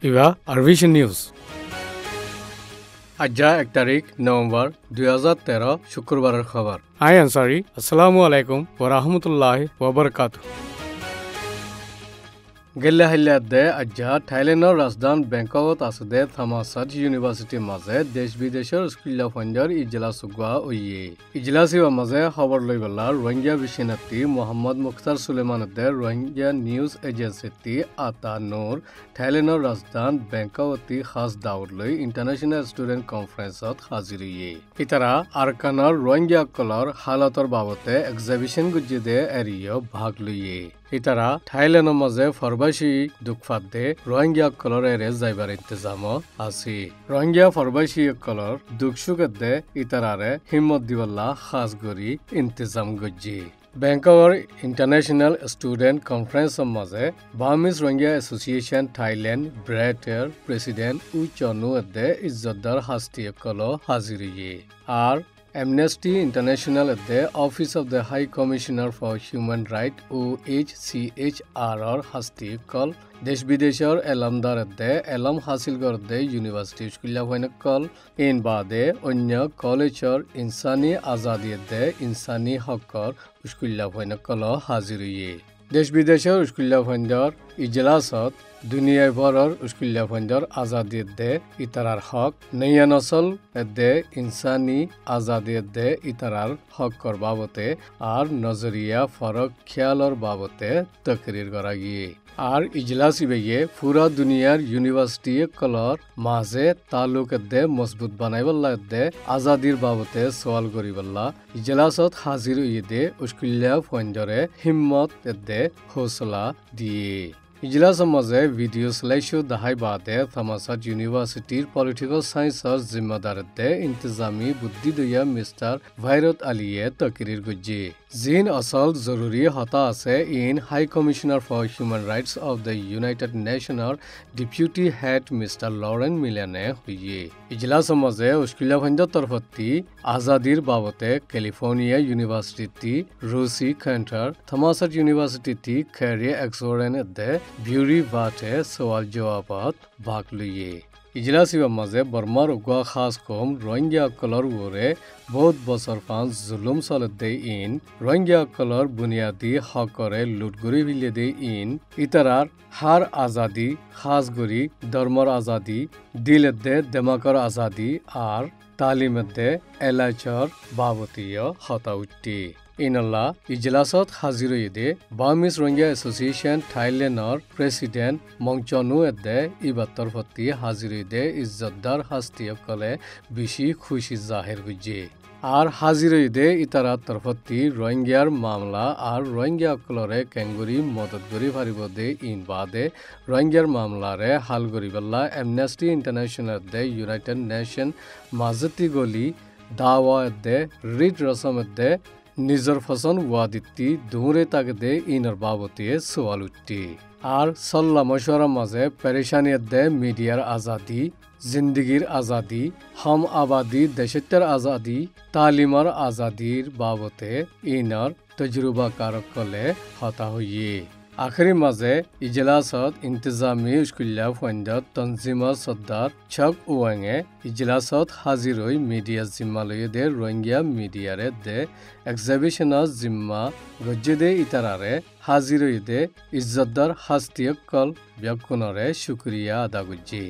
ইবা আরভিশন news আজ্জা 1 তারিখ November 2013 শুক্রবারের খবর আই আনসারি আসসালামু আলাইকুম ওয়া রাহমাতুল্লাহি ওয়া বারাকাতুহু গেল্লা হাইলাদে আজ্জা থাইল্যান্ডের রাজধানী ব্যাংককত আছে থামাসাট ইউনিভার্সিটির মাঝে দেশ বিদেশের স্কুল ফঞ্জর ইজলাস সুগা ওইয়ে ইজলাসির মাঝে খবর লইবলা রোহিঙ্গা বিশিনার্থী মোহাম্মদ মুখতার সুলেমানদে রোহিঙ্গা নিউজ এজেন্সিটি আতা নূর থাইল্যান্ডের রাজধানী ব্যাংককতি খাস দাউদ লই ইন্টারন্যাশনাল স্টুডেন্ট কনফারেন্সত হাজির হইয়ে ইতারা আরকানের রোহিঙ্গা কলর হালতর বাবতে এক্সিবিশন গুজিদে এরিয় ভাগ লইয়ে ইতারা থাইল্যান্ডের মাঝে ফরবাসী দুঃখাদ্দে রোহিঙ্গা কলর এরে যাইবার ইন্তজাম আছে রোহিঙ্গা ফরবাসী কলর দুঃখসুখদ্দে ইতারারে হিম্মত দিবল্লা খাস গরি ইন্তজাম গজ্জি ব্যাংককের ইন্টারন্যাশনাল স্টুডেন্ট কনফারেন্সের মাঝে বার্মিজ রোহিঙ্গা অ্যাসোসিয়েশন থাইল্যান্ড ব্রেটের প্রেসিডেন্ট উচনু এদে ইজ্জতদার হাস্তি কল হাজির আর Amnesty International at the Office of the High Commissioner for Human Rights OHCHR Hasti Kol Desh Bideshar Elamdar at the Elam Hasilgar the University Skulla Kol in Bade Onya College Insani Azadi at the Insani Hakkar Skulla Kol Haziriye দেশ বিদেশের স্কুল্লা ফঞ্জর ইজলাসত দুনিয়ায় বড়র স্কুল্লা ফঞ্জর আজাদির দে ইতারার হক নয়া nasal দে ইনসানি আজাদির দে ইতারার হক কর বাবতে আর নজরিয়া ফরক খেয়ালর বাবতে তকরির করা গিয়ে আর ইজলাসি বেগে পুরা দুনিয়ার ইউনিভার্সিটি কলর মাঝে তালুক দে মজবুত বানাইবল্লা দে আজাদির বাবতে সওয়াল করিবল্লা ইজলাসত হাজির ইদে উস্কুল্লা ফঞ্জরে হিম্মত দে হৌসলা দিয়ে ইজলাসের মাঝে ভিডিও স্লাইশো দাহাই বাদে থামাসাট ইউনিভার্সিটির পলিটিক্যাল সায়েন্সের জিম্মাদার দে ইন্তজামি বুদ্ধি দইয়া মিস্টার ভাইরত আলিয়ে তকরির গুজি জিন আসল জরুরি হতা আছে UN high commissioner for human rights of the United নেশনের ডেপুটি হেড মিস্টার লরেন মিলানে হইয়ে ইজলাসের মাঝে উস্কুল্লা ফঞ্জর তরফতি আজাদির বাবতে ক্যালিফোর্নিয়া ইউনিভার্সিটি রুসি সেন্টার থামাসাট ইউনিভার্সিটি খেরিয়ে এক্সোরেন দে বিউরি বাটে সওয়াল জবাবত ভাগ লইয়ে ইজলাসির মাঝে বর্মার উগা খাস কম রোহিঙ্গা কলর ওরে বহুত বছর পাঁচ জুলুম চলত দে ইন রোহিঙ্গা কলর বুনিয়াদি হকরে লুটগুড়ি ভিলে দে ইন ইতারার হার আজাদি খাস গরি ধর্মর আজাদি দিলের দে দেমাকর আজাদি আর তালিমের দে এলাচর বাবতীয় হতা উঠি ইনল্লা ইজলাসত হাজির ইদে বার্মিজ রোহিঙ্গা অ্যাসোসিয়েশন থাইল্যান্ডর প্রেসিডেন্ট মংচনু এদে ইবাত্তর ফতি হাজির ইদে ইজ্জতদার হাস্তিয় কলে বেশি খুশি জাহের গুজে আর হাজির ইদে ইতারা তরফতি রোহিঙ্গার মামলা আর রোহিঙ্গা কলরে কেঙ্গুরি মদত করি পারিব দে ইন বাদে রোহিঙ্গার মামলারে হাল করিবল্লা অ্যামনেস্টি ইন্টারন্যাশনাল দে ইউনাইটেড নেশন মাজতি গলি দাওয়া দে রিড রসম দে নিজর ফসন ওয়াদিত্তি দৌড়ে তাকে দে ইনর বাবতে সওয়াল উঠতি আর সল্লা মশওয়ারার মাঝে পেরেশানিয়ত দে মিডিয়ার আজাদি জিন্দগির আজাদি হাম আবাদি দেশের আজাদি তালিমার আজাদির বাবতে ইনর তজরুবা কারক কলে হতা হইয়ে আখরি মাঝে ইজলাসত ইন্তজামি স্কুল্লা ফঞ্জত তনজিমা সর্দার ছক ওয়াঙে ইজলাসত হাজির হই মিডিয়া জিম্মা লইয়ে দে রোহিঙ্গা মিডিয়ারে দে এক্সিবিশনত জিম্মা গজ্জে দে ইতারারে হাজির হই দে ইজ্জতদার হাস্তিয়ক কল ব্যাকুণরে শুক্রিয়া আদা গুজি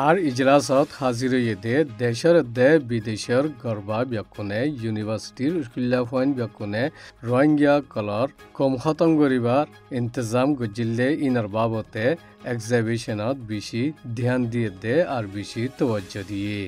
আর ইজলাসত হাজির ইদে দেশের দে বিদেশের গর্বা ব্যাকুনে ইউনিভার্সিটির স্কুল্লা ফইন ব্যাকুনে রোহিঙ্গা কলর কম খতম করিবার ইন্তজাম গজিলে ইনার বাবতে এক্সিবিশনত বেশি ধ্যান দিয়ে দে আর বেশি তওয়াজ্জো দিয়ে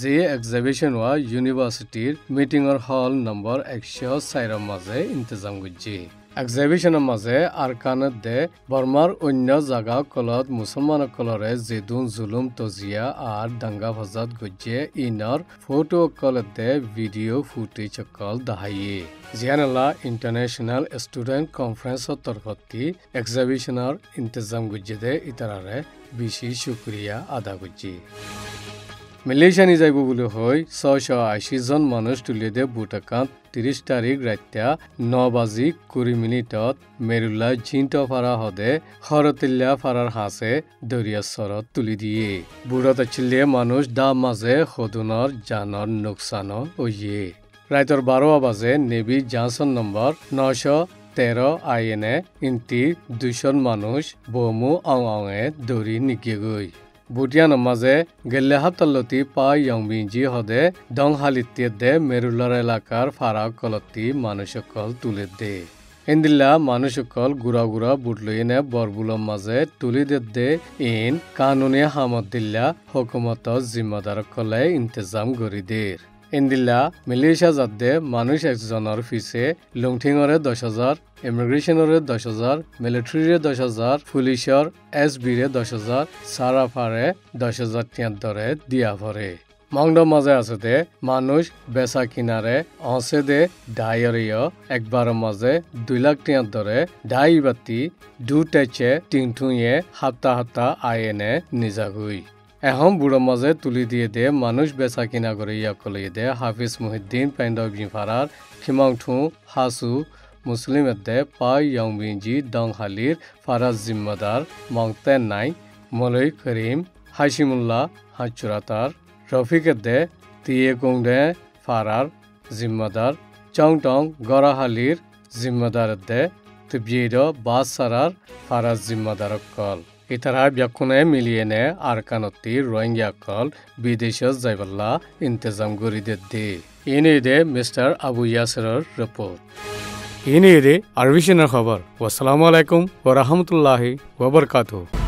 যে এক্সিবিশন ওয়া ইউনিভার্সিটির মিটিংর হল নম্বর 104 মাঝে ইন্তজাম গজি এক্সিবিশনের মাঝে আরকানত দে বর্মার অন্য জায়গা কলত মুসলমান কলরে জেদুন জুলুম তজিয়া আর দাঙ্গা ফজাত গজ্জে ইনর ফটো কলত দে ভিডিও ফুটেজ কল দাহাইয়ে জিয়ানাল্লাহ ইন্টারন্যাশনাল স্টুডেন্ট কনফারেন্সর তরফতি এক্সিবিশনের ইন্তজাম গজ্জে দে ইতারারে বেশি শুক্রিয়া আদা গজ্জি মালয়েছিয়া নি যাইব বলে হয় 680 জন মানুষ তুলিয়ে দে বুটাকাত 30 তারিখ রাত্য়া 9 বাজি 20 মিনিটত মেরুল্লা জিন্ট ফারা হদে হরতিল্লা ফারার হাসে দরিয়া সরত তুলি দিয়ে বুড়ত চিল্লে মানুষ দা মাঝে হদুনর জানর নোকসান ওইয়ে রাইতর 12 বাজে নেভি জাহাজন নম্বর 913 আইএনএ ইন্টি 200 মানুষ বমু আওয়ে দরি নিকে গই বুটিয়ান মাঝে গেলে হাতলতি পা ইয়ংবিঞ্জি হদে দং হালিতে দে মেরুলার এলাকার ফারাক কলতি মানুষকল তুলে দে ইন্দিল্লা মানুষকল গুড়া গুড়া বুটলইনে বরবুলম মাঝে তুলি দে ইন কানুনি হামদ দিল্লা হুকুমত জিম্মাদার কলে ইন্তজাম গরি দের ইন্দিল্লা মালয়েছিয়া যাতে মানুষ একজনের ফিসে লুংঠিংরে 10,000 ইমিগ্রেশনরে 10,000 মিলিটারিরে 10,000 পুলিশর এসবিরে 10,000 সারাফারে 10,000 টিয়ার দরে দিয়া ভরে মংড মাঝে আছে দে মানুষ বেচা কিনারে অসে দে ডায়রিয় একবার মাঝে 2 লাখ টিয়ার দরে ডাই বাতি দুটেচে টিংঠুয়ে হাপ্তা হাপ্তা আইএনে নিজাগুই এখন বুড়ো মাঝে তুলি দিয়ে দে মানুষ বেচা কিনা করে ইয়াকলে দে হাফিজ মুহিদ্দিন পেন্ডব বিফারার খিমাংঠু হাসু মুসলিম দে পাই ইয়ংবিঞ্জি দংহালির ফারাজ জিম্মাদার মংতেন নাই মলই করিম হাসিমুল্লাহ হাচুরাতার রফিক দে তিয়ে গংডে ফারার জিম্মাদার চংটং গরাহালির জিম্মাদার দে তিবিয়েদ বাস সারার ফারাজ জিম্মাদার কল ইতারা ব্যাকুনে মিলিয়ে নে আরকানতি রোহিঙ্গা কল বিদেশে যাইবল্লা ইন্তজাম করি দে ইনি দে মিস্টার আবু ইয়াসিরের রিপোর্ট ইনি দে আরবিশনের খবর। আসসালামু আলাইকুম ওয়া রাহমাতুল্লাহি ওয়া বারাকাতুহু।